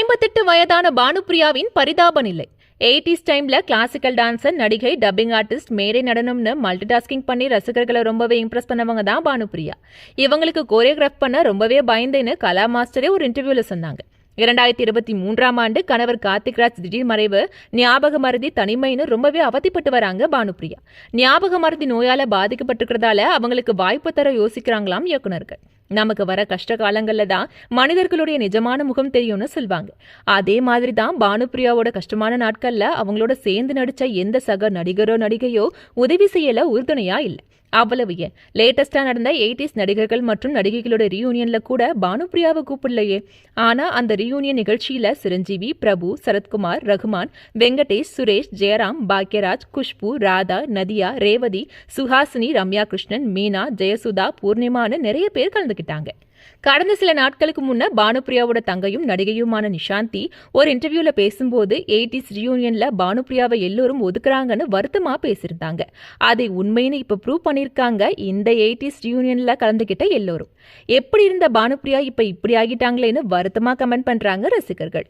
58 வயதான பானுப்பிரியாவின் பரிதாப நிலை. 80s டைம்ல கிளாசிக்கல் டான்சர், நடிகை, டப்பிங் ஆர்டிஸ்ட், மேடை நடனம்னு மல்டி டாஸ்கிங் பண்ணி ரசிகர்களை ரொம்பவே இம்ப்ரெஸ் பண்ணவங்க தான் பானுப்பிரியா. இவங்களுக்கு கோரியோகிராஃப் பண்ண ரொம்பவே பயந்தேன்னு கலா மாஸ்டரே ஒரு இன்டர்வியூல சொன்னாங்க. 2023ஆம் ஆண்டு கணவர் கார்த்திக்ராஜ் திடீர் மறைவு, ஞாபக மறதி, தனிமைன்னு ரொம்பவே அவதிப்பட்டு வராங்க பானுப்பிரியா. ஞாபக மறதி நோயால பாதிக்கப்பட்டிருக்கிறதால அவங்களுக்கு வாய்ப்பு தர யோசிக்கிறாங்களாம் இயக்குநர்கள். நமக்கு வர கஷ்ட காலங்கள்ல தான் மனிதர்களுடைய நிஜமான முகம் தெரியும்னு சொல்வாங்க. அதே மாதிரி தான் பானுப்பிரியாவோட கஷ்டமான நாட்கள்ல அவங்களோட சேர்ந்து நடிச்ச எந்த சக நடிகரோ நடிகையோ உதவி செய்யல, உறுதுணையா இல்லை. அவ்வளவு ஏன், லேட்டஸ்டா நடந்த 80s நடிகர்கள் மற்றும் நடிகைகளோட ரீயூனியன்ல கூட பானுப்பிரியாவை கூப்பிடலையே. ஆனா அந்த ரீயூனியன் நிகழ்ச்சியில சிரஞ்சீவி, பிரபு, சரத்குமார், ரகுமான், வெங்கடேஷ், சுரேஷ், ஜெயராம், பாக்யராஜ், குஷ்பு, ராதா, நதியா, ரேவதி, சுஹாசினி, ரம்யா கிருஷ்ணன், மீனா, ஜெயசுதா, பூர்ணிமான்னு நிறைய பேர் கலந்துக்கிட்டாங்க. கடந்த சில நாட்களுக்கு முன்ன பானுப்பிரியாவோட தங்கையும் நடிகையுமான நிஷாந்தி ஒரு இன்டர்வியூல பேசும்போது 80s ரியூனியன்ல பானுப்பிரியாவை எல்லோரும் ஒதுக்குறாங்கன்னு வருத்தமா பேசியிருந்தாங்க. அதை உண்மைன்னு இப்ப ப்ரூவ் பண்ணிருக்காங்க இந்த 80s ரியூனியன்ல கலந்துகிட்ட எல்லோரும். எப்படி இருந்த பானுப்பிரியா இப்ப இப்படி ஆகிட்டாங்களேன்னு வருத்தமா கமெண்ட் பண்றாங்க ரசிகர்கள்.